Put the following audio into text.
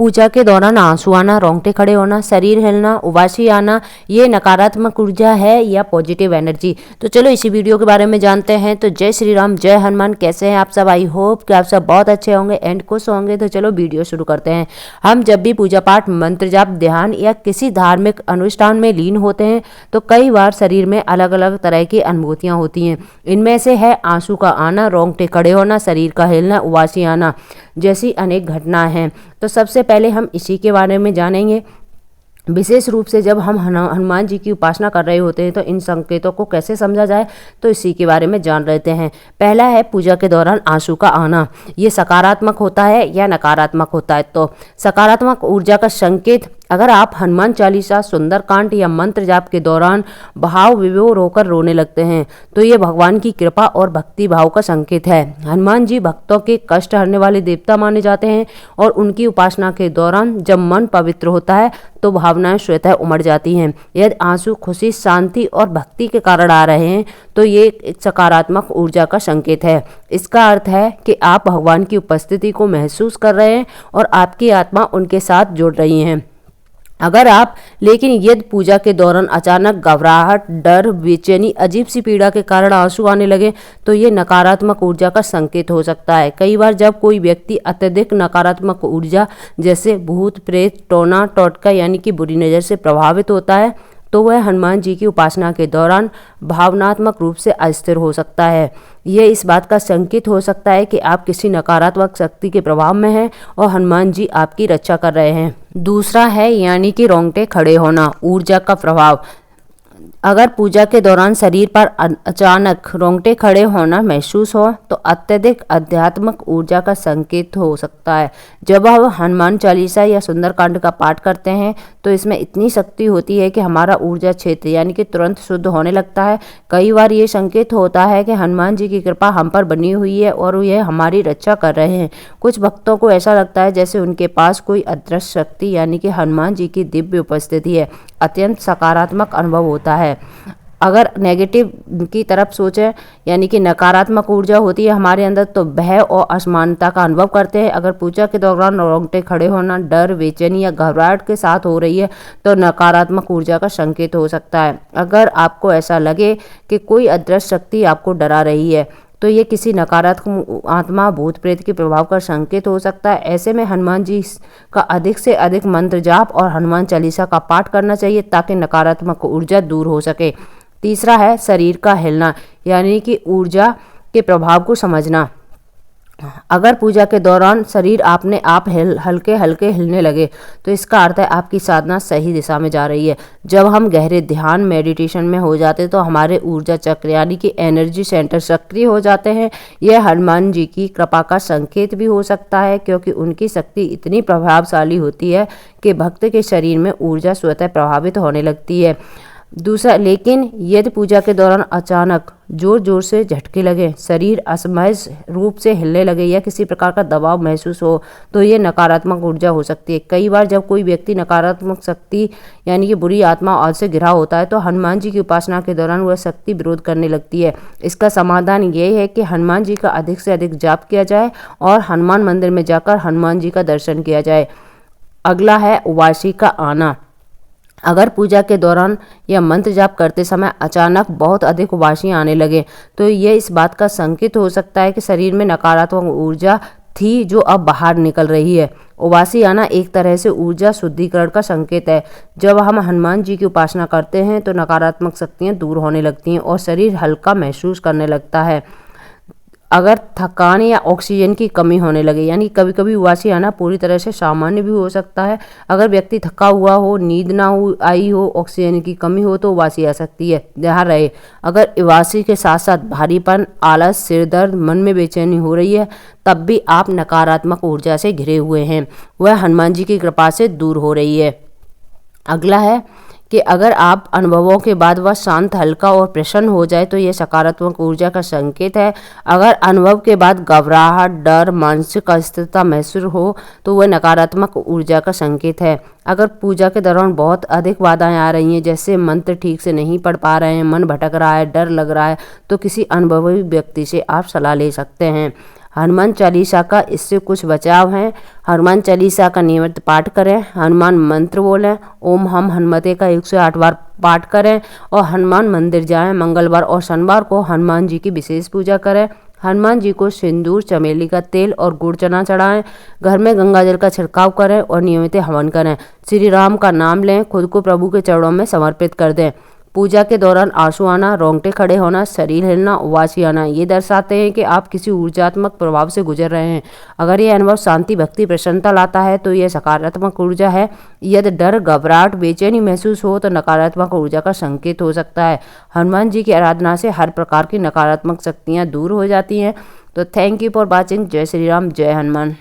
पूजा के दौरान आंसू आना, रोंगटे खड़े होना, शरीर हिलना, उबासी आना, ये नकारात्मक ऊर्जा है या पॉजिटिव एनर्जी। तो चलो इसी वीडियो के बारे में जानते हैं। तो जय श्री राम, जय हनुमान। कैसे हैं आप सब? आई होप कि आप सब बहुत अच्छे होंगे एंड खुश होंगे। तो चलो वीडियो शुरू करते हैं। हम जब भी पूजा पाठ, मंत्र जाप, ध्यान या किसी धार्मिक अनुष्ठान में लीन होते हैं तो कई बार शरीर में अलग अलग तरह की अनुभूतियाँ होती हैं। इनमें से है आंसू का आना, रोंगटे खड़े होना, शरीर का हिलना, उबासी आना जैसी अनेक घटनाएं हैं। तो सबसे पहले हम इसी के बारे में जानेंगे। विशेष रूप से जब हम हनुमान जी की उपासना कर रहे होते हैं तो इन संकेतों को कैसे समझा जाए, तो इसी के बारे में जान लेते हैं। पहला है पूजा के दौरान आंसू का आना। ये सकारात्मक होता है या नकारात्मक होता है? तो सकारात्मक ऊर्जा का संकेत, अगर आप हनुमान चालीसा, सुंदरकांड या मंत्र जाप के दौरान भाव विभोर होकर रोने लगते हैं तो ये भगवान की कृपा और भक्ति भाव का संकेत है। हनुमान जी भक्तों के कष्ट हरने वाले देवता माने जाते हैं और उनकी उपासना के दौरान जब मन पवित्र होता है तो भावनाएं स्वतः उमड़ जाती हैं। यदि आंसू खुशी, शांति और भक्ति के कारण आ रहे हैं तो ये एक सकारात्मक ऊर्जा का संकेत है। इसका अर्थ है कि आप भगवान की उपस्थिति को महसूस कर रहे हैं और आपकी आत्मा उनके साथ जुड़ रही है। लेकिन यदि पूजा के दौरान अचानक घबराहट, डर, बेचैनी, अजीब सी पीड़ा के कारण आंसू आने लगे तो ये नकारात्मक ऊर्जा का संकेत हो सकता है। कई बार जब कोई व्यक्ति अत्यधिक नकारात्मक ऊर्जा जैसे भूत, प्रेत, टोना टोटका यानी कि बुरी नज़र से प्रभावित होता है तो वह हनुमान जी की उपासना के दौरान भावनात्मक रूप से अस्थिर हो सकता है। यह इस बात का संकेत हो सकता है कि आप किसी नकारात्मक शक्ति के प्रभाव में हैं और हनुमान जी आपकी रक्षा कर रहे हैं। दूसरा है यानी कि रोंगटे खड़े होना, ऊर्जा का प्रभाव। अगर पूजा के दौरान शरीर पर अचानक रोंगटे खड़े होना महसूस हो तो अत्यधिक आध्यात्मिक ऊर्जा का संकेत हो सकता है। जब हम हनुमान चालीसा या सुंदरकांड का पाठ करते हैं तो इसमें इतनी शक्ति होती है कि हमारा ऊर्जा क्षेत्र यानी कि तुरंत शुद्ध होने लगता है। कई बार ये संकेत होता है कि हनुमान जी की कृपा हम पर बनी हुई है और यह हमारी रक्षा कर रहे हैं। कुछ भक्तों को ऐसा लगता है जैसे उनके पास कोई अदृश्य शक्ति यानी कि हनुमान जी की दिव्य उपस्थिति है। अत्यंत सकारात्मक अनुभव होता है। अगर नेगेटिव की तरफ सोचें यानी कि नकारात्मक ऊर्जा होती है हमारे अंदर तो भय और असमानता का अनुभव करते हैं। अगर पूजा के दौरान रोंगटे खड़े होना डर, बेचैनी या घबराहट के साथ हो रही है तो नकारात्मक ऊर्जा का संकेत हो सकता है। अगर आपको ऐसा लगे कि कोई अदृश्य शक्ति आपको डरा रही है तो ये किसी नकारात्मक आत्मा, भूत प्रेत के प्रभाव का संकेत हो सकता है। ऐसे में हनुमान जी का अधिक से अधिक मंत्र जाप और हनुमान चालीसा का पाठ करना चाहिए ताकि नकारात्मक ऊर्जा दूर हो सके। तीसरा है शरीर का हिलना यानी कि ऊर्जा के प्रभाव को समझना। अगर पूजा के दौरान शरीर अपने आप हल्के हल्के हिलने लगे तो इसका अर्थ है आपकी साधना सही दिशा में जा रही है। जब हम गहरे ध्यान, मेडिटेशन में हो जाते तो हमारे ऊर्जा चक्र यानी कि एनर्जी सेंटर सक्रिय हो जाते हैं। यह हनुमान जी की कृपा का संकेत भी हो सकता है क्योंकि उनकी शक्ति इतनी प्रभावशाली होती है कि भक्त के शरीर में ऊर्जा स्वतः प्रभावित होने लगती है। दूसरा, लेकिन यदि पूजा के दौरान अचानक जोर जोर से झटके लगे, शरीर असमय रूप से हिलने लगे या किसी प्रकार का दबाव महसूस हो तो ये नकारात्मक ऊर्जा हो सकती है। कई बार जब कोई व्यक्ति नकारात्मक शक्ति यानी कि बुरी आत्मा और से घिरा होता है तो हनुमान जी की उपासना के दौरान वह शक्ति विरोध करने लगती है। इसका समाधान ये है कि हनुमान जी का अधिक से अधिक जाप किया जाए और हनुमान मंदिर में जाकर हनुमान जी का दर्शन किया जाए। अगला है उबासी का आना। अगर पूजा के दौरान या मंत्र जाप करते समय अचानक बहुत अधिक उबासी आने लगे तो यह इस बात का संकेत हो सकता है कि शरीर में नकारात्मक ऊर्जा थी जो अब बाहर निकल रही है। उबासी आना एक तरह से ऊर्जा शुद्धिकरण का संकेत है। जब हम हनुमान जी की उपासना करते हैं तो नकारात्मक शक्तियाँ दूर होने लगती हैं और शरीर हल्का महसूस करने लगता है। अगर थकान या ऑक्सीजन की कमी होने लगे यानी कभी कभी उबासी आना पूरी तरह से सामान्य भी हो सकता है। अगर व्यक्ति थका हुआ हो, नींद ना आई हो, ऑक्सीजन की कमी हो तो उबासी आ सकती है। ध्यान रहे, अगर उबासी के साथ साथ भारीपन, आलस, सिर दर्द, मन में बेचैनी हो रही है तब भी आप नकारात्मक ऊर्जा से घिरे हुए हैं, वह हनुमान जी की कृपा से दूर हो रही है। अगला है कि अगर आप अनुभवों के बाद वह शांत, हल्का और प्रसन्न हो जाए तो यह सकारात्मक ऊर्जा का संकेत है। अगर अनुभव के बाद घबराहट, डर, मानसिक अस्थिरता महसूस हो तो वह नकारात्मक ऊर्जा का संकेत है। अगर पूजा के दौरान बहुत अधिक बाधाएं आ रही हैं जैसे मंत्र ठीक से नहीं पढ़ पा रहे हैं, मन भटक रहा है, डर लग रहा है तो किसी अनुभवी व्यक्ति से आप सलाह ले सकते हैं। हनुमान चालीसा का इससे कुछ बचाव है। हनुमान चालीसा का नियमित पाठ करें, हनुमान मंत्र बोलें, ओम हम हनुमते का 108 बार पाठ करें और हनुमान मंदिर जाएं। मंगलवार और शनिवार को हनुमान जी की विशेष पूजा करें। हनुमान जी को सिंदूर, चमेली का तेल और गुड़ चना चढ़ाएं। घर में गंगा जल का छिड़काव करें और नियमित हवन करें। श्री राम का नाम लें, खुद को प्रभु के चरणों में समर्पित कर दें। पूजा के दौरान आंसू आना, रोंगटे खड़े होना, शरीर हिलना, उबासी आना ये दर्शाते हैं कि आप किसी ऊर्जात्मक प्रभाव से गुजर रहे हैं। अगर ये अनुभव शांति, भक्ति, प्रसन्नता लाता है तो यह सकारात्मक ऊर्जा है। यदि डर, घबराहट, बेचैनी महसूस हो तो नकारात्मक ऊर्जा का संकेत हो सकता है। हनुमान जी की आराधना से हर प्रकार की नकारात्मक शक्तियाँ दूर हो जाती हैं। तो थैंक यू फॉर वॉचिंग। जय श्री राम, जय हनुमान।